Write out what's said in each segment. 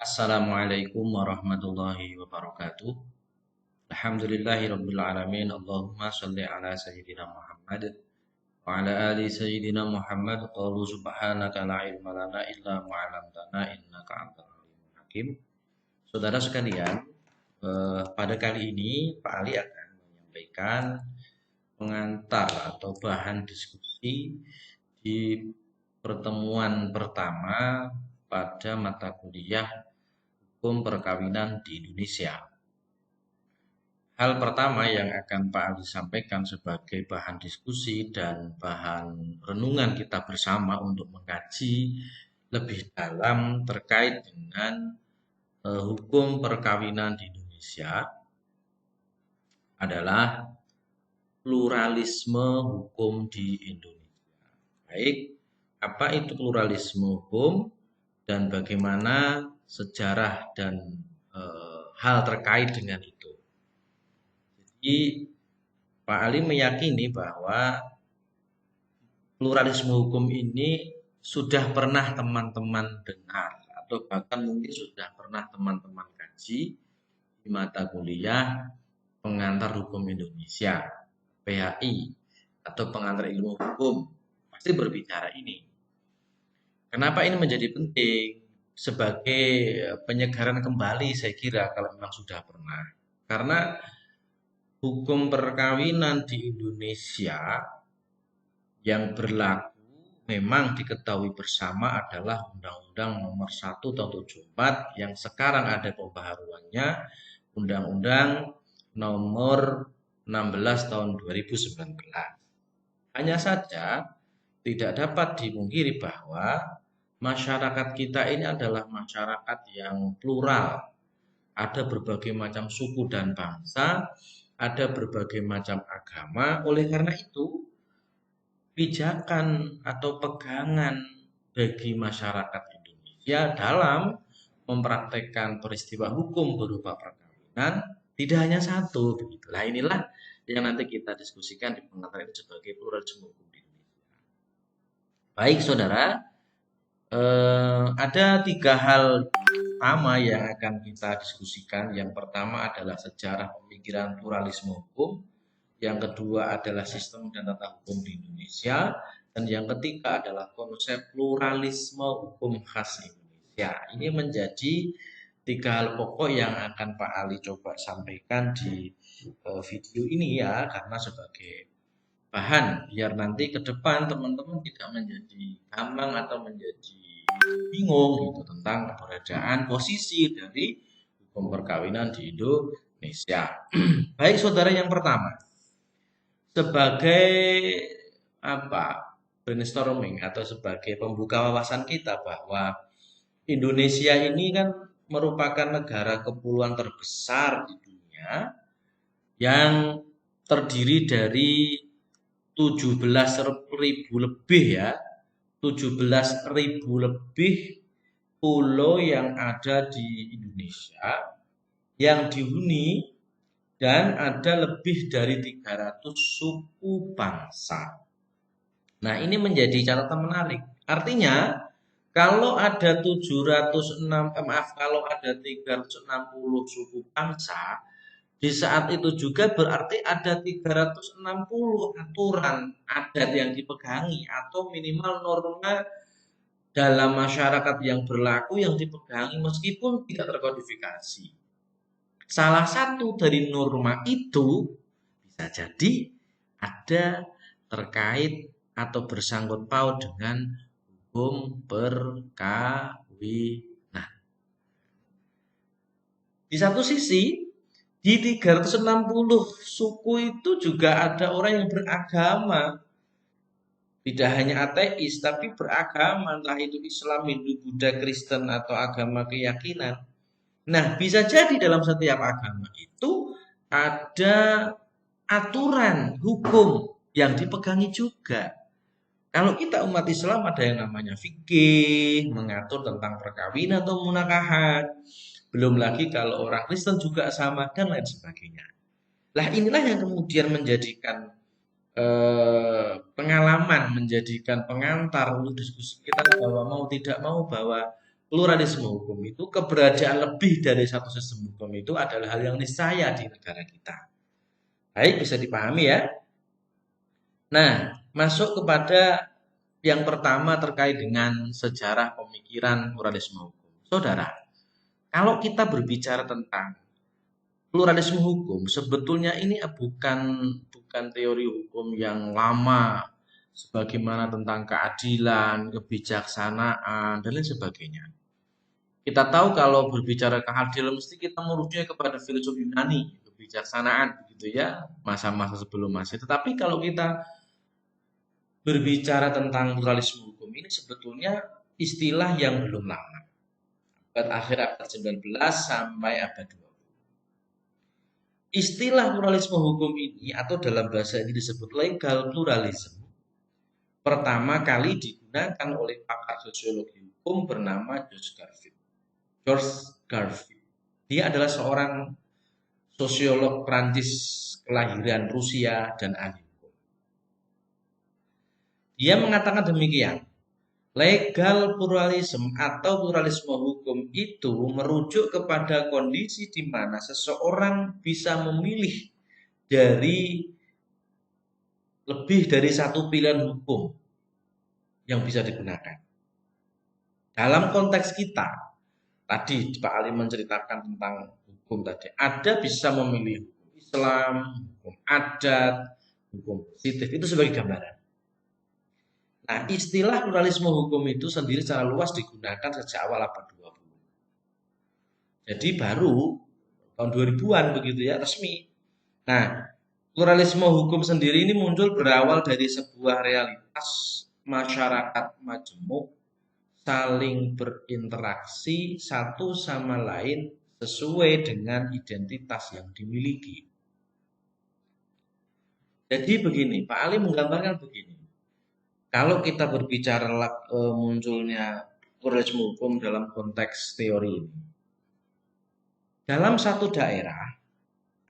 Assalamualaikum warahmatullahi wabarakatuh. Alhamdulillahirabbil alamin. Allahumma shalli ala sayyidina Muhammad wa ala ali sayyidina Muhammad. Qalu subhanaka la ilma lana illa ma 'allamtana innaka antal alimul hakim. Saudara sekalian, pada kali ini Pak Ali akan menyampaikan pengantar atau bahan diskusi di pertemuan pertama pada mata kuliah hukum perkawinan di Indonesia. Hal pertama yang akan Pak Ali sampaikan sebagai bahan diskusi dan bahan renungan kita bersama untuk mengkaji lebih dalam terkait dengan hukum perkawinan di Indonesia adalah pluralisme hukum di Indonesia. Baik, apa itu pluralisme hukum dan bagaimana sejarah dan hal terkait dengan itu. Jadi Pak Ali meyakini bahwa pluralisme hukum ini sudah pernah teman-teman dengar atau bahkan mungkin sudah pernah teman-teman kaji di mata kuliah pengantar hukum Indonesia, PHI, atau pengantar ilmu hukum. Pasti berbicara ini. Kenapa ini menjadi penting? Sebagai penyegaran kembali saya kira kalau memang sudah pernah. Karena hukum perkawinan di Indonesia yang berlaku memang diketahui bersama adalah Undang-Undang Nomor 1 Tahun 74 yang sekarang ada pembaharuannya Undang-Undang Nomor 16 Tahun 2019. Hanya saja tidak dapat dimungkiri bahwa masyarakat kita ini adalah masyarakat yang plural. Ada berbagai macam suku dan bangsa, ada berbagai macam agama. Oleh karena itu, pijakan atau pegangan bagi masyarakat Indonesia dalam mempraktekkan peristiwa hukum berupa perkawinan tidak hanya satu. Begitulah inilah yang nanti kita diskusikan di pengantar ini sebagai pluralisme hukum di Indonesia. Baik, saudara. Ada 3 hal utama yang akan kita diskusikan. Yang pertama adalah sejarah pemikiran pluralisme hukum. Yang kedua adalah sistem dan tata hukum di Indonesia. Dan yang ketiga adalah konsep pluralisme hukum khas Indonesia. Ini menjadi 3 hal pokok yang akan Pak Ali coba sampaikan di video ini ya. Karena sebagai bahan biar nanti ke depan teman-teman tidak menjadi gampang atau menjadi bingung gitu tentang keberadaan posisi dari hukum perkawinan di Indonesia. Baik, saudara, yang pertama sebagai brainstorming atau sebagai pembuka wawasan kita bahwa Indonesia ini kan merupakan negara kepulauan terbesar di dunia yang terdiri dari 17.000 lebih ya, 17.000 lebih pulau yang ada di Indonesia yang dihuni dan ada lebih dari 300 suku bangsa. Nah, ini menjadi catatan menarik. Artinya, kalau ada 360 suku bangsa, di saat itu juga berarti ada 360 aturan adat yang dipegangi atau minimal norma dalam masyarakat yang berlaku yang dipegangi meskipun tidak terkodifikasi. Salah satu dari norma itu bisa jadi ada terkait atau bersangkut paut dengan hukum perkawinan. Di satu sisi, di 360 suku itu juga ada orang yang beragama. Tidak hanya ateis, tapi beragama. Entah itu Islam, Hindu, Buddha, Kristen, atau agama keyakinan. Nah, bisa jadi dalam setiap agama itu ada aturan hukum yang dipegangi juga. Kalau kita umat Islam ada yang namanya fikih, mengatur tentang perkawinan atau munakahat. Belum lagi kalau orang Kristen juga sama dan lain sebagainya. Lah inilah yang kemudian menjadikan pengalaman, menjadikan pengantar untuk diskusi kita bahwa mau tidak mau bahwa pluralisme hukum itu, keberadaan lebih dari satu sistem hukum itu adalah hal yang niscaya di negara kita. Baik, bisa dipahami ya. Nah, masuk kepada yang pertama terkait dengan sejarah pemikiran pluralisme hukum. Saudara, kalau kita berbicara tentang pluralisme hukum, sebetulnya ini bukan teori hukum yang lama, sebagaimana tentang keadilan, kebijaksanaan, dan lain sebagainya. Kita tahu kalau berbicara keadilan mesti kita merujuknya kepada filsuf Yunani, kebijaksanaan, begitu ya, masa-masa sebelum Masehi. Tetapi kalau kita berbicara tentang pluralisme hukum ini sebetulnya istilah yang belum lama. Abad akhir abad 19 sampai abad 20. Istilah pluralisme hukum ini atau dalam bahasa ini disebut legal pluralism. Pertama kali digunakan oleh pakar sosiologi hukum bernama George Garfield. Dia adalah seorang sosiolog Prancis kelahiran Rusia dan ahli hukum. Dia mengatakan demikian. Legal pluralism atau pluralisme hukum itu merujuk kepada kondisi di mana seseorang bisa memilih dari lebih dari satu pilihan hukum yang bisa digunakan. Dalam konteks kita, tadi Pak Ali menceritakan tentang hukum tadi, ada bisa memilih hukum Islam, hukum adat, hukum positif, itu sebagai gambaran. Nah, istilah pluralisme hukum itu sendiri secara luas digunakan sejak awal abad 20. Jadi baru tahun 2000-an begitu ya, resmi. Nah, pluralisme hukum sendiri ini muncul berawal dari sebuah realitas masyarakat majemuk saling berinteraksi satu sama lain sesuai dengan identitas yang dimiliki. Jadi begini, Pak Ali menggambarkan begini. Kalau kita berbicara munculnya pluralisme hukum dalam konteks teori ini, dalam satu daerah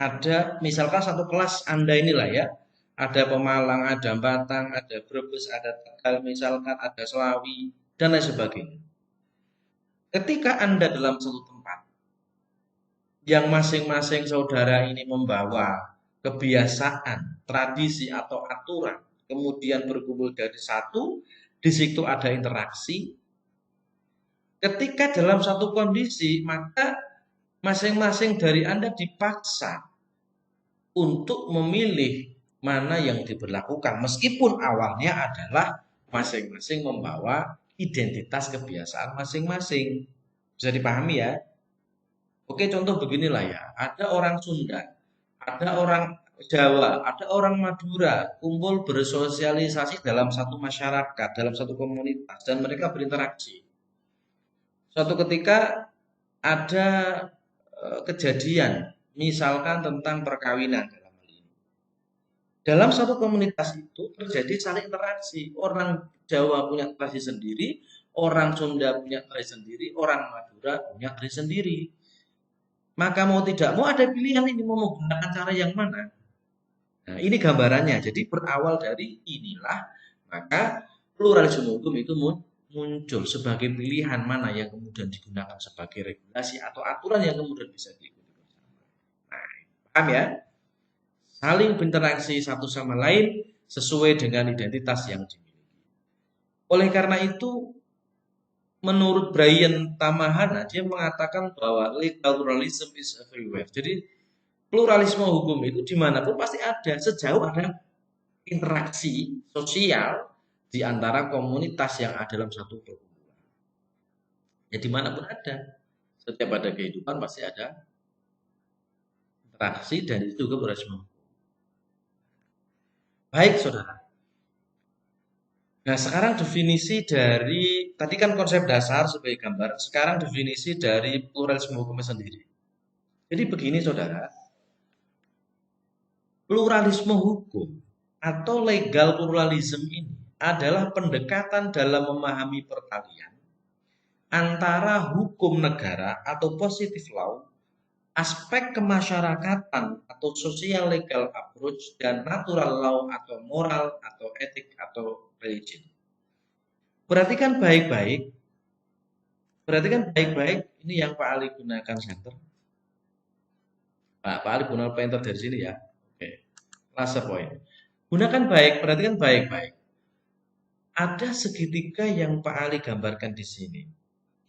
ada misalkan satu kelas Anda inilah ya, ada Pemalang, ada Batang, ada Brebes, ada Tegal, misalkan ada Selawi dan lain sebagainya. Ketika Anda dalam satu tempat yang masing-masing saudara ini membawa kebiasaan, tradisi atau aturan, kemudian berkumpul dari satu, di situ ada interaksi. Ketika dalam satu kondisi, maka masing-masing dari Anda dipaksa untuk memilih mana yang diberlakukan, meskipun awalnya adalah masing-masing membawa identitas kebiasaan masing-masing. Bisa dipahami ya? Oke, contoh beginilah ya. Ada orang Sunda, ada orang Jawa, ada orang Madura, kumpul bersosialisasi dalam satu masyarakat, dalam satu komunitas, dan mereka berinteraksi. Suatu ketika ada kejadian, misalkan tentang perkawinan dalam hal ini. Dalam satu komunitas itu terjadi saling interaksi. Orang Jawa punya tradisi sendiri, orang Sunda punya tradisi sendiri, orang Madura punya tradisi sendiri. Maka mau tidak mau ada pilihan ini mau menggunakan cara yang mana. Nah, ini gambarannya. Jadi berawal dari inilah, maka pluralisme hukum itu muncul sebagai pilihan mana yang kemudian digunakan sebagai regulasi atau aturan yang kemudian bisa diikuti bersama. Nah, paham ya? Saling berinteraksi satu sama lain sesuai dengan identitas yang dimiliki. Oleh karena itu, menurut Brian Tamahana, dia mengatakan bahwa legal pluralism is everywhere. Jadi pluralisme hukum itu dimanapun pasti ada, sejauh ada interaksi sosial di antara komunitas yang ada dalam satu perkumpulan. Ya dimanapun ada, setiap ada kehidupan pasti ada interaksi dan itu juga pluralisme hukum. Baik saudara. Nah sekarang definisi dari, tadi kan konsep dasar sebagai gambar, sekarang definisi dari pluralisme hukum sendiri. Jadi begini saudara, pluralisme hukum atau legal pluralism ini adalah pendekatan dalam memahami peralihan antara hukum negara atau positive law, aspek kemasyarakatan atau social legal approach, dan natural law atau moral atau etik atau religion. Perhatikan baik-baik, Berarti kan baik-baik ini yang Pak Ali gunakan center. Pak Ali gunakan pointer dari sini ya. Oke, laser point. Gunakan baik, berarti kan baik-baik. Ada segitiga yang Pak Ali gambarkan di sini.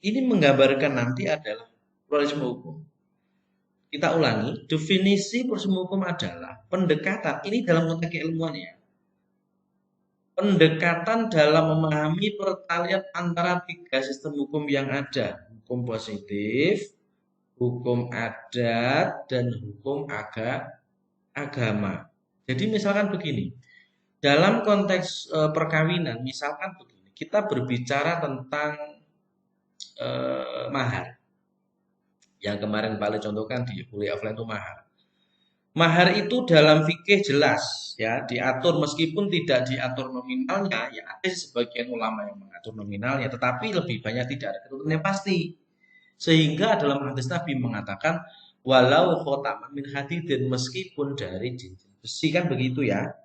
Ini menggambarkan nanti adalah pluralisme hukum. Kita ulangi, definisi pluralisme hukum adalah pendekatan, ini dalam konteks keilmuan ya, pendekatan dalam memahami peralihan antara tiga sistem hukum yang ada, hukum positif, hukum adat, dan hukum agama. Jadi misalkan begini, dalam konteks perkawinan, misalkan begini, kita berbicara tentang mahar. Yang kemarin paling contohkan di kuliah offline itu mahar. Mahar itu dalam fikih jelas ya diatur meskipun tidak diatur nominalnya ya ada sebagian ulama yang mengatur nominalnya tetapi lebih banyak tidak ada ketentuan yang pasti sehingga dalam hadis Nabi mengatakan walau khotaman min hadidin meskipun dari cincin besi kan begitu ya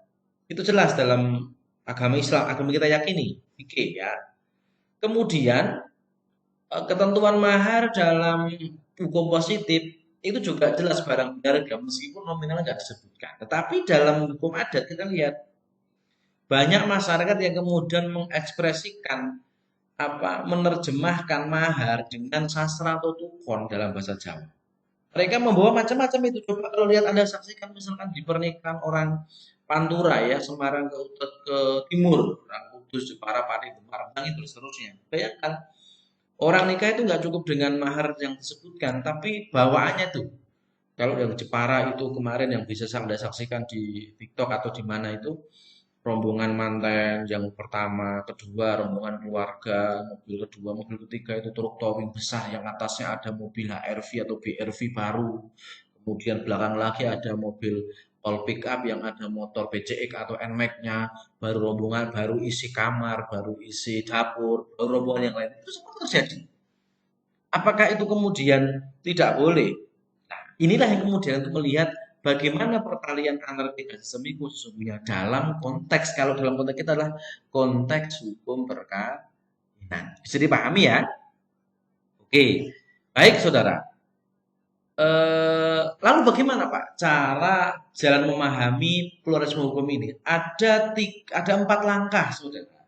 itu jelas dalam agama Islam agama kita yakini fikih ya kemudian ketentuan mahar dalam hukum positif itu juga jelas barang berharga meskipun nominalnya nggak disebutkan. Tetapi dalam hukum adat kita lihat banyak masyarakat yang kemudian mengekspresikan menerjemahkan mahar dengan sastra atau tukon dalam bahasa Jawa. Mereka membawa macam-macam itu. Coba kalau lihat Anda saksikan misalkan di pernikahan orang Pantura ya, Semarang ke timur, orang Kudus, Jepara, Pati, Semarang itu seterusnya. Bayangkan orang nikah itu nggak cukup dengan mahar yang disebutkan, tapi bawaannya tuh. Kalau yang Jepara itu kemarin yang bisa Anda saksikan di TikTok atau di mana itu, rombongan manten yang pertama, kedua rombongan keluarga, mobil kedua, mobil ketiga itu truk towing besar yang atasnya ada mobil HRV atau BRV baru. Kemudian belakang lagi ada mobil all pick up yang ada motor BCX atau NMAX-nya, baru rombongan baru isi kamar, baru isi dapur, baru rombongan yang lain. Itu semua terjadi. Apakah itu kemudian tidak boleh? Nah, inilah yang kemudian untuk melihat bagaimana peralihan antara tiga sistem itu sesungguhnya dalam konteks, kalau dalam konteks kita adalah konteks hukum perkawinan. Bisa dipahami ya? Oke, baik saudara. Lalu bagaimana Pak cara jalan memahami pluralisme hukum ini? Ada 4 langkah saudara.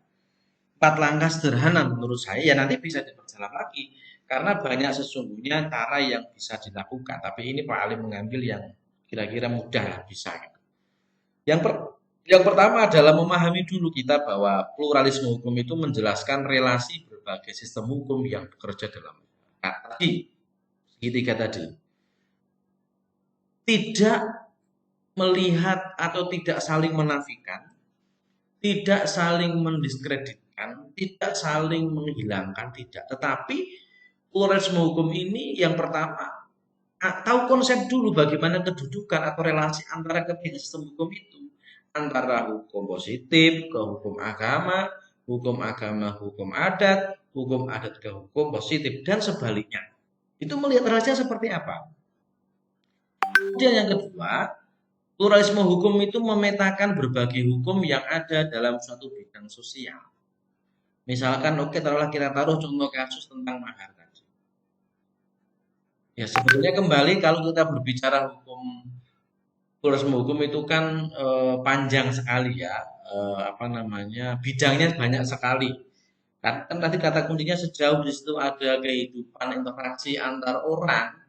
4 langkah sederhana menurut saya ya nanti bisa diperjelas lagi karena banyak sesungguhnya cara yang bisa dilakukan tapi ini Pak Ali mengambil yang kira-kira mudah lah bisa yang per, yang pertama adalah memahami dulu kita bahwa pluralisme hukum itu menjelaskan relasi berbagai sistem hukum yang bekerja dalam tadi segitiga tadi tidak melihat atau tidak saling menafikan tidak saling mendiskreditkan, tidak saling menghilangkan, tidak. Tetapi pluralisme hukum ini yang pertama, tahu konsep dulu bagaimana kedudukan atau relasi antara ketiga sistem hukum itu. Antara hukum positif ke hukum agama, hukum adat ke hukum positif, dan sebaliknya. Itu melihat relasinya seperti apa. Kemudian yang kedua, pluralisme hukum itu memetakan berbagai hukum yang ada dalam suatu bidang sosial. Misalkan oke taruhlah kita taruh contoh kasus tentang mahar tadi. Ya sebetulnya kembali kalau kita berbicara pluralisme hukum itu kan panjang sekali ya, bidangnya banyak sekali. Kan tadi kata kuncinya sejauh di situ ada kehidupan interaksi antar orang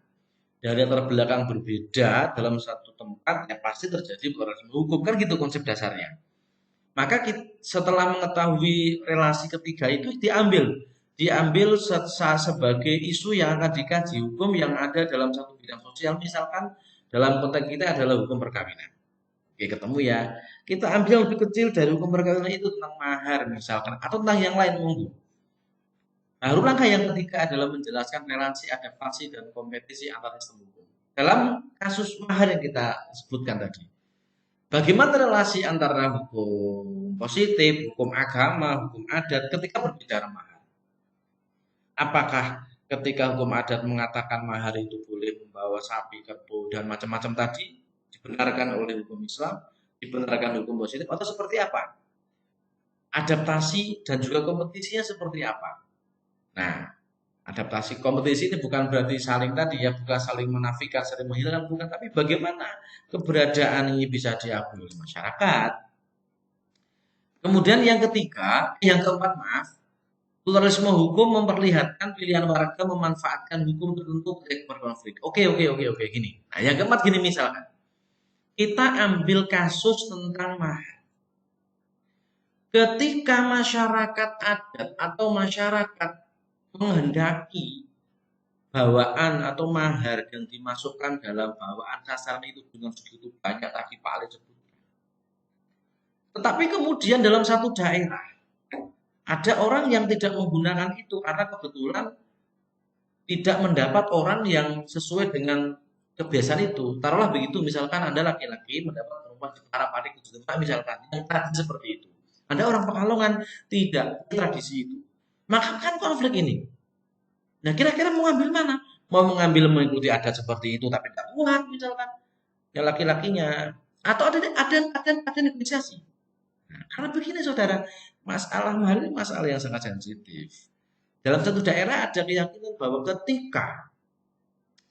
dari latar belakang berbeda dalam satu tempat ya pasti terjadi pluralisme hukum kan gitu konsep dasarnya. Maka setelah mengetahui relasi ketiga itu diambil sebagai isu yang akan dikaji hukum yang ada dalam satu bidang sosial misalkan dalam konteks kita adalah hukum perkawinan. Oke, ketemu ya. Kita ambil yang lebih kecil dari hukum perkawinan itu tentang mahar misalkan atau tentang yang lain monggo. Baru langkah yang ketiga adalah menjelaskan relasi adaptasi dan kompetisi antar sistem hukum. Dalam kasus mahar yang kita sebutkan tadi. Bagaimana relasi antara hukum positif, hukum agama, hukum adat ketika berbicara mahar? Apakah ketika hukum adat mengatakan mahar itu boleh membawa sapi, kerbau, dan macam-macam tadi dibenarkan oleh hukum Islam, dibenarkan hukum positif, atau seperti apa? Adaptasi dan juga kompetisinya seperti apa? Nah, Adaptasi kompetisi ini bukan berarti saling tadi ya, bukan saling menafikan, saling menghilangkan, bukan, tapi bagaimana keberadaan ini bisa diakui oleh masyarakat. Kemudian yang keempat maaf, pluralisme hukum memperlihatkan pilihan warga memanfaatkan hukum tertentu ketika berkonflik. Oke, gini. Nah, yang keempat gini misalkan, kita ambil kasus tentang mahar. Ketika masyarakat adat atau masyarakat menghendaki bawaan atau mahar yang dimasukkan dalam bawaan sasaran itu dengan segitu banyak tadi Pak Ali sebutkan. Tetapi kemudian dalam satu daerah ada orang yang tidak menggunakan itu karena kebetulan tidak mendapat orang yang sesuai dengan kebiasaan itu. Taruhlah begitu, misalkan Anda laki-laki mendapat perempuan di Para Pari Kujutempa misalkan, yang tradisi seperti itu. Anda orang Pekalongan, tidak tradisi itu. Maka kan konflik ini. Nah, kira-kira mau ngambil mana? Mau mengambil mengikuti adat seperti itu tapi tidak kuat misalkan yang laki-lakinya, atau ada negosiasi. Nah, karena begini saudara, masalah mahal ini masalah yang sangat sensitif. Dalam satu daerah ada keyakinan bahwa ketika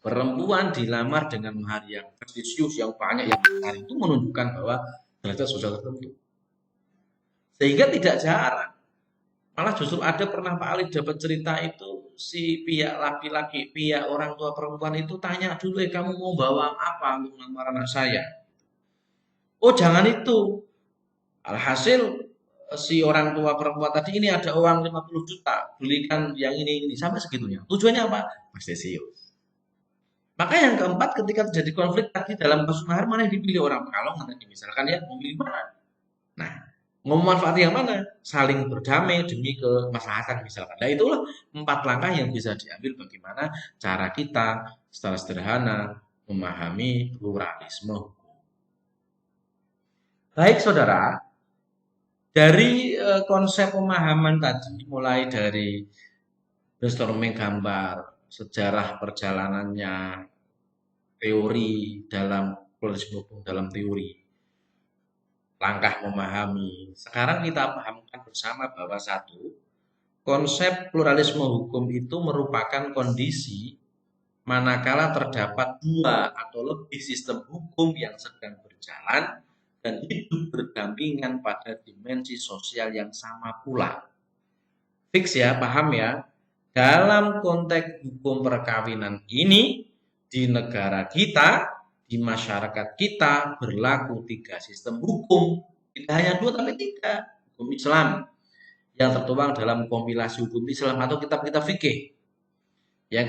perempuan dilamar dengan mahar yang prestisius, yang banyak, yang besar, itu menunjukkan bahwa derajat sosial tertentu. Sehingga tidak jarang, malah justru ada pernah Pak Ali dapat cerita itu, si pihak laki-laki, pihak orang tua perempuan itu tanya dulu, kamu mau bawa apa untuk melamar anak saya? Oh jangan itu. Alhasil si orang tua perempuan tadi, ini ada uang 50 juta, belikan yang ini sampai segitunya. Tujuannya apa? Prestisius. Maka yang keempat, ketika terjadi konflik tadi dalam kasus mahar, mana yang dipilih orang Pekalongan tadi misalkan ya, memilih mana? Nah, memanfaatkan yang mana? Saling berdamai demi kemaslahatan misalkan. Nah, itulah 4 langkah yang bisa diambil bagaimana cara kita secara sederhana memahami pluralisme. Baik saudara, dari konsep pemahaman tadi, mulai dari brainstorming gambar, sejarah perjalanannya, teori dalam pluralisme hukum dalam teori, langkah memahami. Sekarang kita pahamkan bersama bahwa satu, konsep pluralisme hukum itu merupakan kondisi manakala terdapat dua atau lebih sistem hukum yang sedang berjalan dan hidup berdampingan pada dimensi sosial yang sama pula. Fix ya, paham ya? Dalam konteks hukum perkawinan ini, di negara kita, di masyarakat kita berlaku 3 sistem hukum. Tidak hanya 2 tapi 3. Hukum Islam yang tertuang dalam kompilasi hukum Islam atau kitab-kitab fikih. Yang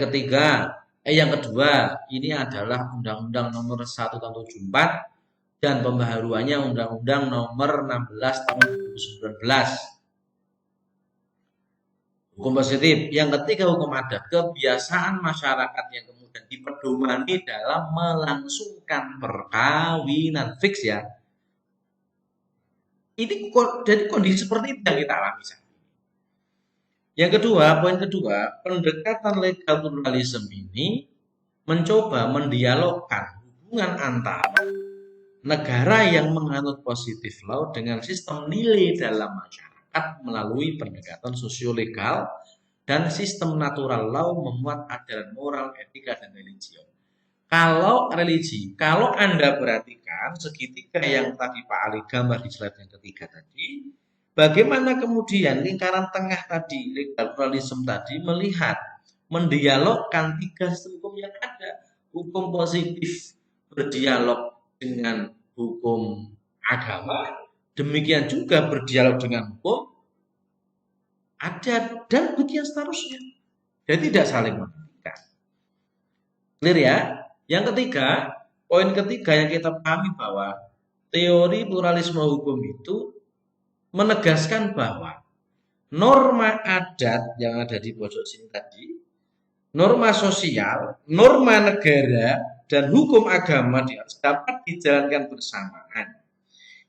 kedua, ini adalah Undang-Undang Nomor 1 Tahun 74 dan pembaharuannya Undang-Undang Nomor 16 Tahun 2019. Hukum positif. Yang ketiga, hukum adat. Kebiasaan masyarakat yang kemudian dipedomani dalam melangsungkan perkawinan. Fix ya. Ini dari kondisi seperti itu yang kita alami. Yang kedua, poin kedua, pendekatan legal pluralisme ini mencoba mendialogkan hubungan antara negara yang menganut positif law dengan sistem nilai dalam masyarakat melalui pendekatan sosiolegal dan sistem natural law memuat ajaran moral, etika, dan religion. Kalau Anda perhatikan segitiga yang tadi Pak Ali gambar di slide yang ketiga tadi, bagaimana kemudian lingkaran tengah tadi, legal pluralism tadi, melihat, mendialogkan 3 sistem hukum yang ada. Hukum positif berdialog dengan hukum agama, demikian juga berdialog dengan hukum adat, dan begitu seterusnya. Jadi tidak saling menghentikan. Clear ya? Yang ketiga, poin ketiga yang kita pahami bahwa teori pluralisme hukum itu menegaskan bahwa norma adat yang ada di pojok sini tadi, norma sosial, norma negara, dan hukum agama dapat dijalankan bersamaan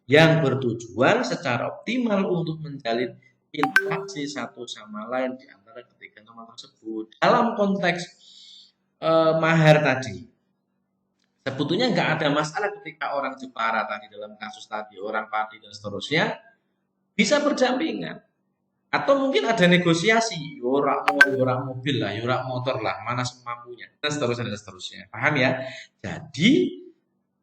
yang bertujuan secara optimal untuk menjalin interaksi satu sama lain di antara ketiga norma tersebut. Dalam konteks mahar tadi, sebetulnya nggak ada masalah ketika orang Jepara tadi dalam kasus tadi, orang Pati dan seterusnya bisa berdampingan. Atau mungkin ada negosiasi, ora mobil lah, ora motor lah, mana semampunya, dan seterusnya. Paham ya? Jadi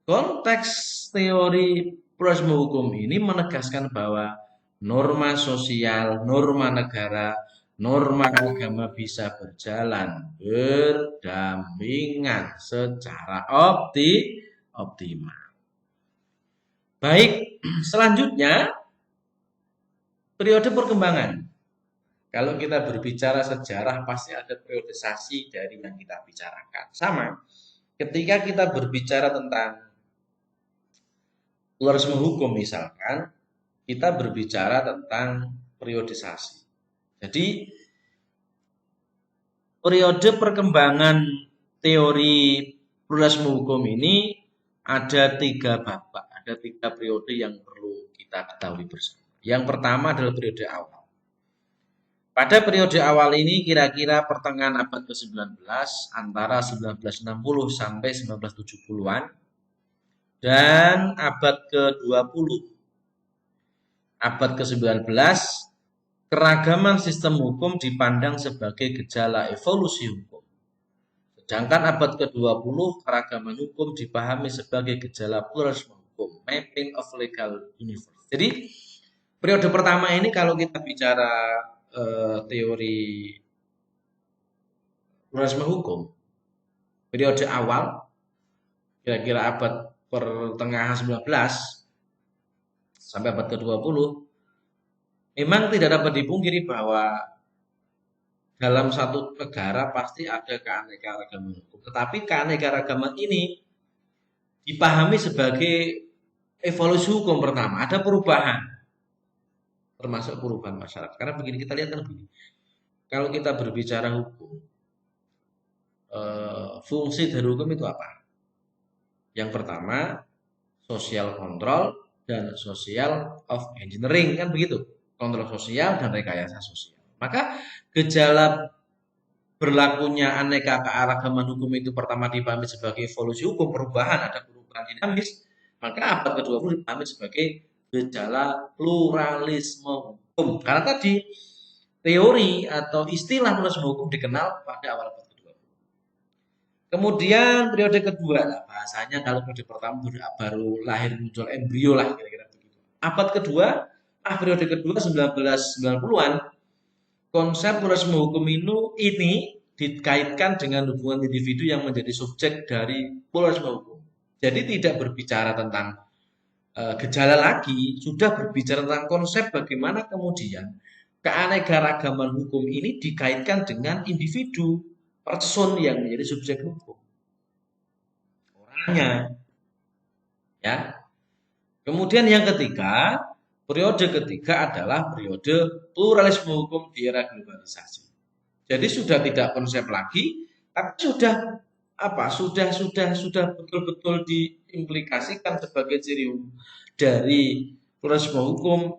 konteks teori pluralisme hukum ini menegaskan bahwa norma sosial, norma negara, norma agama bisa berjalan berdampingan secara optimal. Baik, selanjutnya periode perkembangan. Kalau kita berbicara sejarah pasti ada periodisasi dari yang kita bicarakan. Sama, ketika kita berbicara tentang pluralisme hukum misalkan, kita berbicara tentang periodisasi. Jadi, periode perkembangan teori pluralisme hukum ini ada 3 babak, ada 3 periode yang perlu kita ketahui bersama. Yang pertama adalah periode awal. Pada periode awal ini kira-kira pertengahan abad ke-19 antara 1960 sampai 1970-an dan abad ke-20. Abad ke-19 keragaman sistem hukum dipandang sebagai gejala evolusi hukum. Sedangkan abad ke-20 keragaman hukum dipahami sebagai gejala pluralisme hukum, mapping of legal universe. Jadi periode pertama ini kalau kita bicara teori pluralisme hukum, periode awal kira-kira abad pertengahan 19 sampai abad ke-20, memang tidak dapat dipungkiri bahwa dalam satu negara pasti ada keanekaragaman hukum. Tetapi keanekaragaman ini dipahami sebagai evolusi hukum pertama, ada perubahan, termasuk perubahan masyarakat. Karena begini, kita lihat kan begini, kalau kita berbicara hukum, fungsi dari hukum itu apa? Yang pertama, social control dan social of engineering, kan begitu. Kontrol sosial dan rekayasa sosial. Maka gejala berlakunya aneka keanekaragaman hukum itu pertama dipahami sebagai evolusi hukum, perubahan, ada perubahan dinamis. Maka abad ke-20 dipahami sebagai gejala pluralisme hukum. Karena tadi teori atau istilah pluralisme hukum dikenal pada awal abad ke-20. Kemudian periode kedua, lah bahasanya kalau periode pertama baru lahir muncul embrio lah kira-kira begitu. Abad kedua, periode kedua 1990-an, konsep pluralisme hukum ini dikaitkan dengan hubungan individu yang menjadi subjek dari pluralisme hukum. Jadi tidak berbicara tentang gejala lagi, sudah berbicara tentang konsep bagaimana kemudian keanekaragaman hukum ini dikaitkan dengan individu, person yang menjadi subjek hukum. Orangnya. Ya. Kemudian yang ketiga, periode ketiga adalah periode pluralisme hukum di era globalisasi. Jadi sudah tidak konsep lagi, tapi sudah betul-betul diimplikasikan sebagai ciri dari pluralisme hukum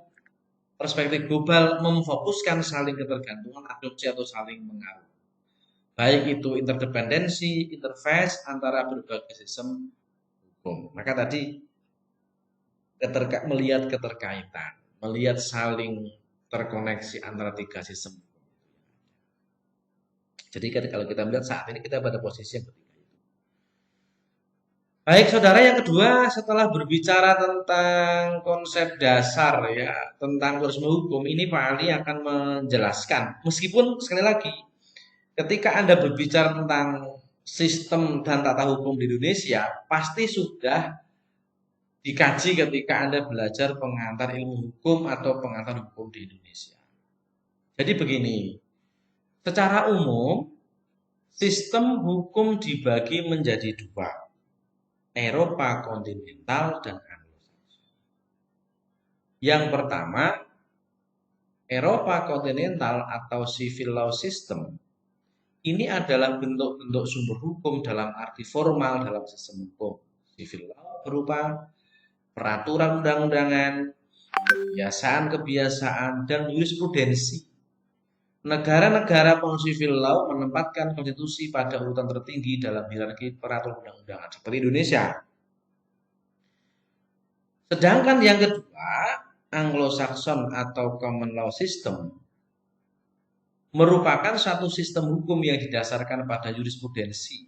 perspektif global, memfokuskan saling ketergantungan, adopsi atau saling mengaruh. Baik itu interdependensi, interface antara berbagai sistem hukum. Maka tadi melihat keterkaitan, melihat saling terkoneksi antara 3 sistem. Jadi kalau kita melihat saat ini kita pada posisi yang ketiga. Baik saudara, yang kedua setelah berbicara tentang konsep dasar ya tentang pluralisme hukum, ini Pak Ali akan menjelaskan. Meskipun sekali lagi ketika Anda berbicara tentang sistem dan tata hukum di Indonesia, pasti sudah dikaji ketika Anda belajar pengantar ilmu hukum atau pengantar hukum di Indonesia. Jadi begini, secara umum sistem hukum dibagi menjadi 2. Eropa kontinental dan Anglo-Saxon. Yang pertama, Eropa kontinental atau civil law system ini adalah bentuk-bentuk sumber hukum dalam arti formal dalam sistem hukum. Civil law berupa peraturan undang-undangan, kebiasaan, dan jurisprudensi. Negara-negara civil law menempatkan konstitusi pada urutan tertinggi dalam hierarki peraturan undang-undangan seperti Indonesia. Sedangkan yang kedua, Anglo-Saxon atau common law system, merupakan satu sistem hukum yang didasarkan pada jurisprudensi,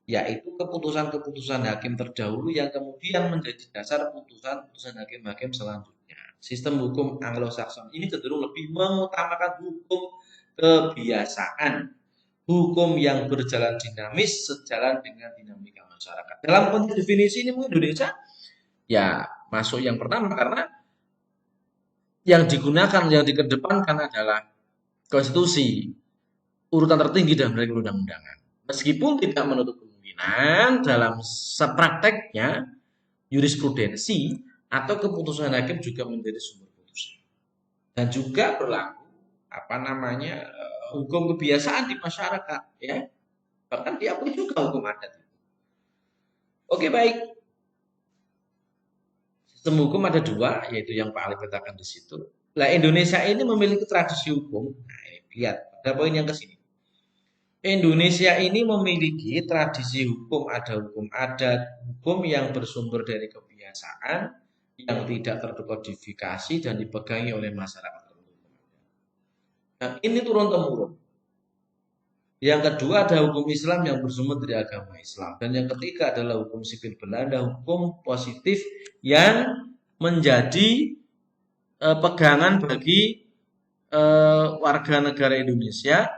yaitu keputusan-keputusan hakim terdahulu yang kemudian menjadi dasar putusan-putusan hakim-hakim selanjutnya. Sistem hukum Anglo-Saxon ini cenderung lebih mengutamakan hukum kebiasaan, hukum yang berjalan dinamis sejalan dengan dinamika masyarakat. Dalam konteks definisi ini mungkin Indonesia ya masuk yang pertama karena yang digunakan, yang dikedepankan adalah konstitusi, urutan tertinggi dalam perundang-undangan. Meskipun tidak menutup kemungkinan dalam prakteknya jurisprudensi atau keputusan hakim juga menjadi sumber putusan. Dan juga berlaku hukum kebiasaan di masyarakat, ya. Bahkan diakui juga hukum adat. Oke, baik. Sistem hukum ada dua, yaitu yang Pak Ali katakan di situ. Nah, Indonesia ini memiliki tradisi hukum. Nah, lihat, ada poin yang ke sini. Indonesia ini memiliki tradisi hukum, ada hukum adat, hukum yang bersumber dari kebiasaan, yang tidak terkodifikasi dan dipegangi oleh masyarakat. Nah, ini turun-temurun. Yang kedua ada hukum Islam yang bersumber dari agama Islam. Dan yang ketiga adalah hukum sipil Belanda, hukum positif yang menjadi pegangan bagi warga negara Indonesia.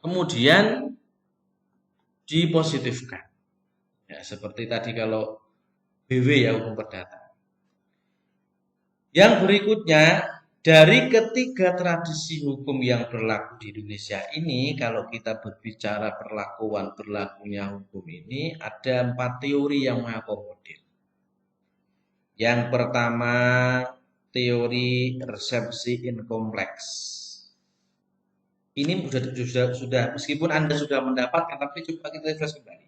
Kemudian dipositifkan. Ya, seperti tadi kalau BW ya, hukum perdata. Yang berikutnya, dari ketiga tradisi hukum yang berlaku di Indonesia ini, kalau kita berbicara berlakunya hukum ini, ada 4 teori yang mengakomodir. Yang pertama, teori resepsi inkompleks. Ini sudah meskipun Anda sudah mendapatkan, tapi coba kita refresh kembali.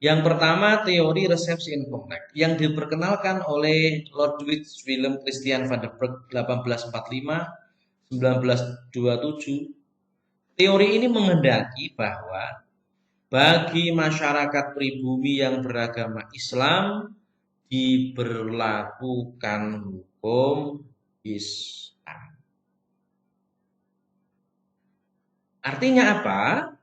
Yang pertama, teori resepsi inkompleks yang diperkenalkan oleh Ludwig Wilhelm Christian van der Burg 1845-1927. Teori ini menghendaki bahwa bagi masyarakat pribumi yang beragama Islam diberlakukan hukum Islam. Artinya apa?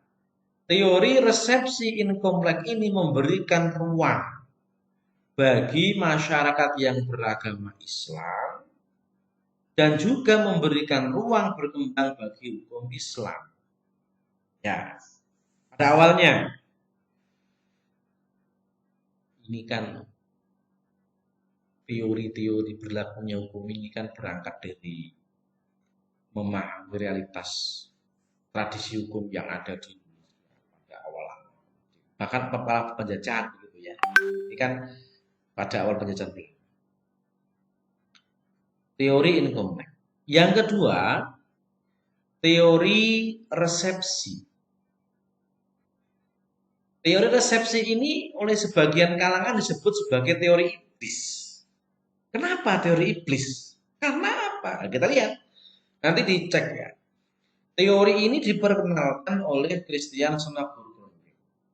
Teori resepsi inkompleks ini memberikan ruang bagi masyarakat yang beragama Islam dan juga memberikan ruang berkembang bagi hukum Islam. Ya, pada awalnya ini kan teori-teori berlakunya hukum ini kan berangkat dari memahami realitas tradisi hukum yang ada di bahkan kepala penjajahan gitu ya. Ini kan pada awal penjajahan Belanda. Teori inkompleks. Yang kedua, teori resepsi. Teori resepsi ini oleh sebagian kalangan disebut sebagai teori iblis. Kenapa teori iblis? Karena apa? Kita lihat. Nanti dicek ya. Teori ini diperkenalkan oleh Christian Sonneborn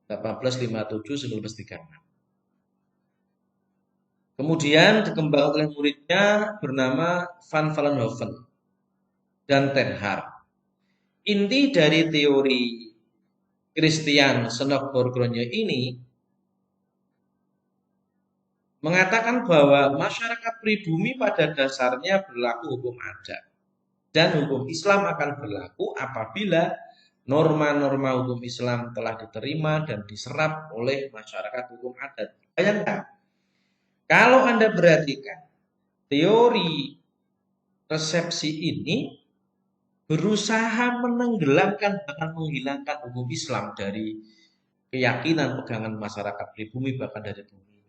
1857-1936. Kemudian dikembangkan oleh muridnya bernama Van Vollenhoven dan Ten Hart. Inti dari teori Christian Sonneborn ini mengatakan bahwa masyarakat pribumi pada dasarnya berlaku hukum adat dan hukum Islam akan berlaku apabila norma-norma hukum Islam telah diterima dan diserap oleh masyarakat hukum adat. Bayangkan, kalau Anda perhatikan, teori resepsi ini berusaha menenggelamkan bahkan menghilangkan hukum Islam dari keyakinan pegangan masyarakat pribumi bahkan dari bumi.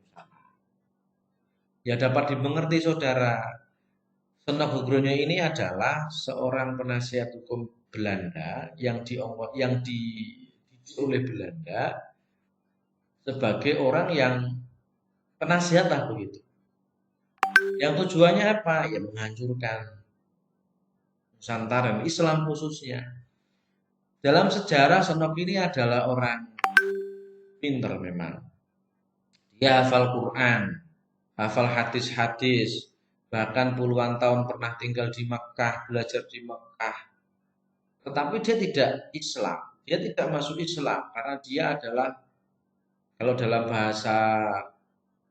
Ya dapat dimengerti saudara, Sonneborn ini adalah seorang penasihat hukum Belanda yang dididik oleh Belanda sebagai orang yang penasihat lah begitu. Yang tujuannya apa? Ya menghancurkan Nusantara dan Islam khususnya. Dalam sejarah Sonneborn ini adalah orang pinter memang. Dia hafal Quran, hafal hadis-hadis, bahkan puluhan tahun pernah tinggal di Mekah, belajar di Mekah. Tetapi dia tidak Islam, dia tidak masuk Islam karena dia adalah, kalau dalam bahasa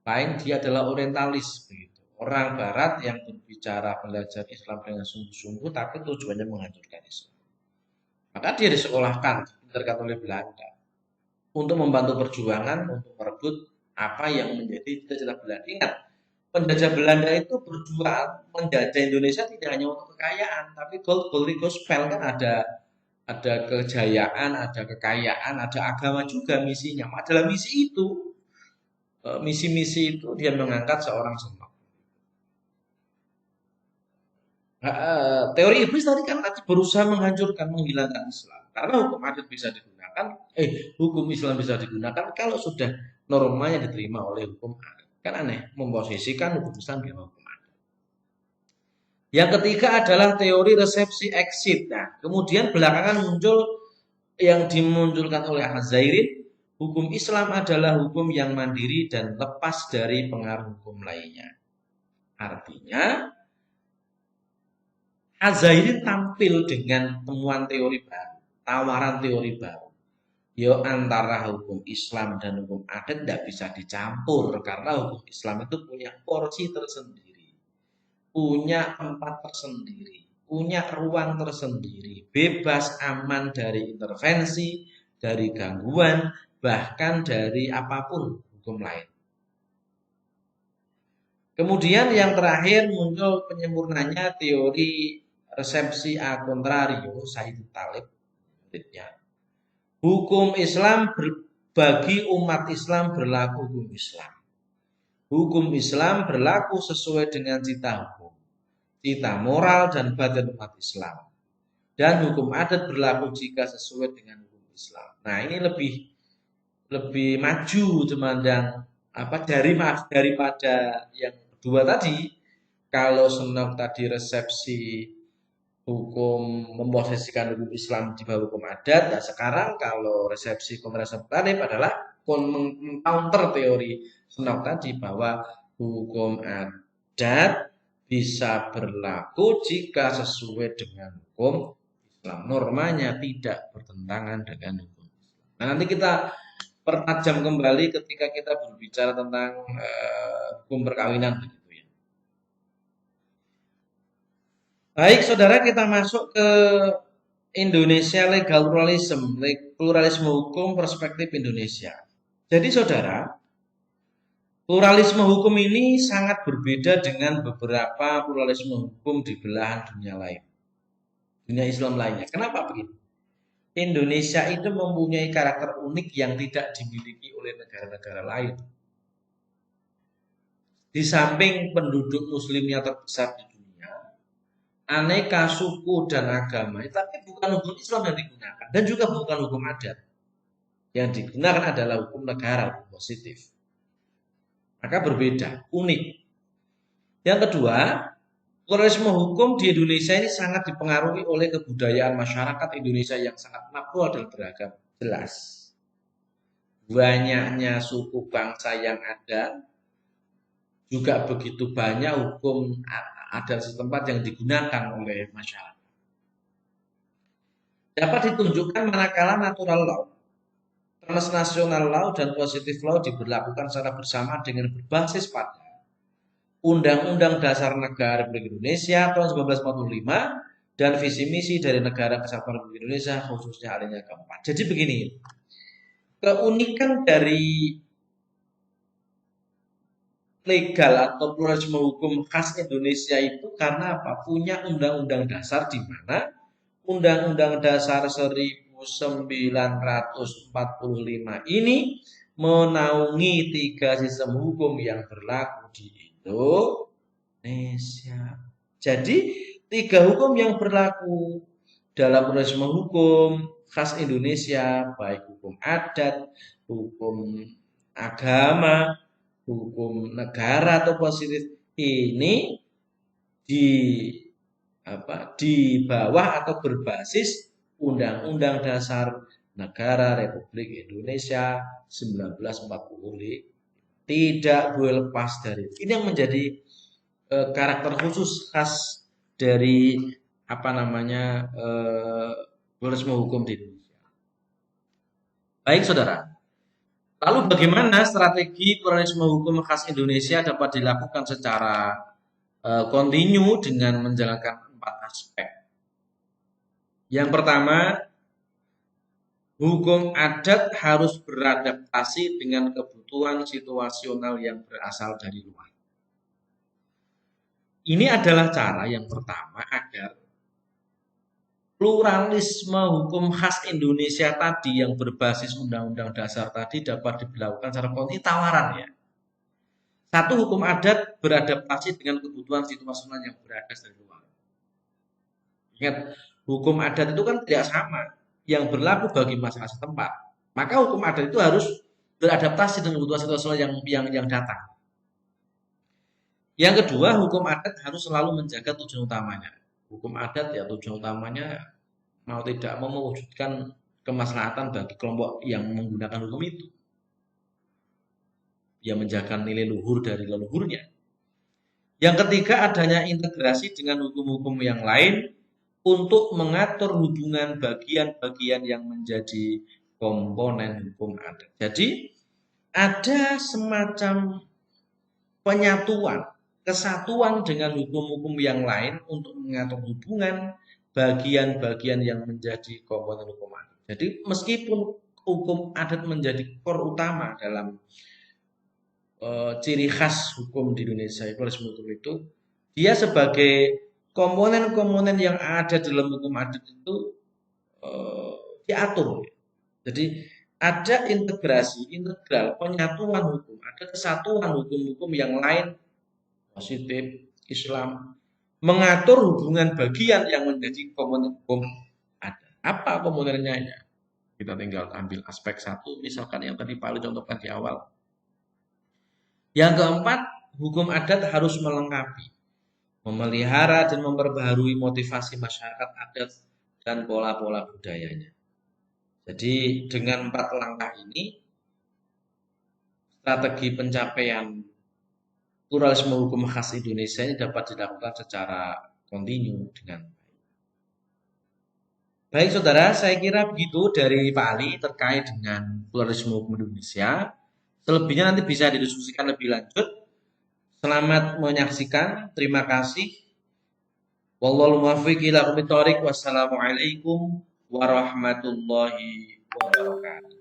lain, dia adalah orientalis begitu. Orang barat yang berbicara belajar Islam dengan sungguh-sungguh tapi tujuannya menghancurkan Islam. Maka dia disekolahkan, dibinarkan oleh Belanda untuk membantu perjuangan untuk merebut apa yang menjadi cita-cita Belanda. Ingat, penjajah Belanda itu berjuang menjajah Indonesia tidak hanya untuk kekayaan, tapi gold gospel kan ada kejayaan, ada kekayaan, ada agama juga misinya. Dalam misi itu, misi-misi itu dia mengangkat seorang sembah. Teori iblis tadi kan berusaha menghancurkan, menghilangkan Islam. Karena hukum adat bisa digunakan, hukum Islam bisa digunakan kalau sudah normanya diterima oleh hukum adat. Kan aneh, memposisikan hukum Islam di hukum adat. Yang ketiga adalah teori resepsi exit. Nah, kemudian belakangan muncul yang dimunculkan oleh Al-Zairin, hukum Islam adalah hukum yang mandiri dan lepas dari pengaruh hukum lainnya. Artinya, Al-Zairin tampil dengan temuan teori baru, tawaran teori baru. Yo antara hukum Islam dan hukum adat tidak bisa dicampur karena hukum Islam itu punya porsi tersendiri, punya tempat tersendiri, punya ruang tersendiri, bebas aman dari intervensi, dari gangguan, bahkan dari apapun hukum lain. Kemudian yang terakhir muncul penyempurnanya teori resepsi a contrario Said Talib. Hukum Islam bagi umat Islam berlaku hukum Islam. Hukum Islam berlaku sesuai dengan cita hukum, cita moral dan batin umat Islam. Dan hukum adat berlaku jika sesuai dengan hukum Islam. Nah, ini lebih maju memandang daripada yang kedua tadi. Kalau senang tadi resepsi hukum memposisikan hukum Islam di bawah hukum adat. Nah, sekarang kalau resepsi kontrasep Talib adalah counter teori senang tadi bahwa hukum adat bisa berlaku jika sesuai dengan hukum Islam. Normanya tidak bertentangan dengan hukum Islam. Nah, nanti kita pertajam kembali ketika kita berbicara tentang hukum perkawinan. Baik, saudara, kita masuk ke Indonesia Legal Pluralism, pluralisme hukum perspektif Indonesia. Jadi, saudara, pluralisme hukum ini sangat berbeda dengan beberapa pluralisme hukum di belahan dunia lain, dunia Islam lainnya. Kenapa begitu? Indonesia itu mempunyai karakter unik yang tidak dimiliki oleh negara-negara lain. Di samping penduduk muslimnya terbesar di dunia, aneka suku dan agama, tapi bukan hukum Islam yang digunakan dan juga bukan hukum adat. Yang digunakan adalah hukum negara, hukum positif. Maka berbeda, unik. Yang kedua, pluralisme hukum di Indonesia ini sangat dipengaruhi oleh kebudayaan masyarakat Indonesia yang sangat makro dan beragam. Jelas. Banyaknya suku bangsa yang ada, juga begitu banyak hukum adat setempat yang digunakan oleh masyarakat. Dapat ditunjukkan manakala natural law, transnational law, dan positive law diberlakukan secara bersama dengan berbasis pada Undang-Undang Dasar Negara Republik Indonesia tahun 1945 dan visi misi dari Negara Kesatuan Republik Indonesia khususnya alinea keempat. Jadi begini, keunikan dari legal atau pluralisme hukum khas Indonesia itu karena apa? Punya undang-undang dasar di mana Undang-Undang Dasar 1945 ini menaungi 3 sistem hukum yang berlaku di Indonesia. Jadi 3 hukum yang berlaku dalam pluralisme hukum khas Indonesia, baik hukum adat, hukum agama, hukum negara atau positif, ini di bawah atau berbasis Undang-Undang Dasar Negara Republik Indonesia 1945. tidak boleh lepas dari itu. Ini yang menjadi karakter khusus khas dari apa namanya pluralisme hukum di Indonesia. Baik, saudara. Lalu bagaimana strategi pluralisme hukum khas Indonesia dapat dilakukan secara kontinu dengan menjalankan 4 aspek. Yang pertama, hukum adat harus beradaptasi dengan kebutuhan situasional yang berasal dari luar. Ini adalah cara yang pertama agar pluralisme hukum khas Indonesia tadi yang berbasis Undang-Undang Dasar tadi dapat diberlakukan secara kontinu tawaran ya. Satu, hukum adat beradaptasi dengan kebutuhan situasional yang berasal dari luar. Ingat, hukum adat itu kan tidak sama yang berlaku bagi masyarakat setempat. Maka hukum adat itu harus beradaptasi dengan kebutuhan situasional yang datang. Yang kedua, hukum adat harus selalu menjaga tujuan utamanya. Hukum adat ya tujuan utamanya mau tidak mau mewujudkan kemaslahatan bagi kelompok yang menggunakan hukum itu. Dia menjaga nilai luhur dari leluhurnya. Yang ketiga, adanya integrasi dengan hukum-hukum yang lain untuk mengatur hubungan bagian-bagian yang menjadi komponen hukum adat. Jadi, ada semacam penyatuan, kesatuan dengan hukum-hukum yang lain untuk mengatur hubungan bagian-bagian yang menjadi komponen hukum adat. Jadi meskipun hukum adat menjadi core utama dalam ciri khas hukum di Indonesia, pluralisme hukum itu, dia sebagai komponen-komponen yang ada dalam hukum adat itu diatur. Jadi ada integrasi, integral, penyatuan hukum, ada kesatuan hukum-hukum yang lain, positif, Islam, mengatur hubungan bagian yang menjadi komponen hukum ada. Apa komponennya ya? Kita tinggal ambil aspek satu, misalkan yang tadi Pak Ali contohkan di awal. Yang keempat, hukum adat harus melengkapi, memelihara dan memperbaharui motivasi masyarakat adat dan pola-pola budayanya. Jadi dengan 4 langkah ini, strategi pencapaian pluralisme hukum khas Indonesia ini dapat dilakukan secara kontinu dengan baik. Saudara, saya kira begitu dari Pak Ali terkait dengan pluralisme hukum Indonesia. Selebihnya nanti bisa didiskusikan lebih lanjut. Selamat menyaksikan. Terima kasih. Wallahul muwaffiq ila aqwamit thoriq. Wassalamualaikum warahmatullahi wabarakatuh.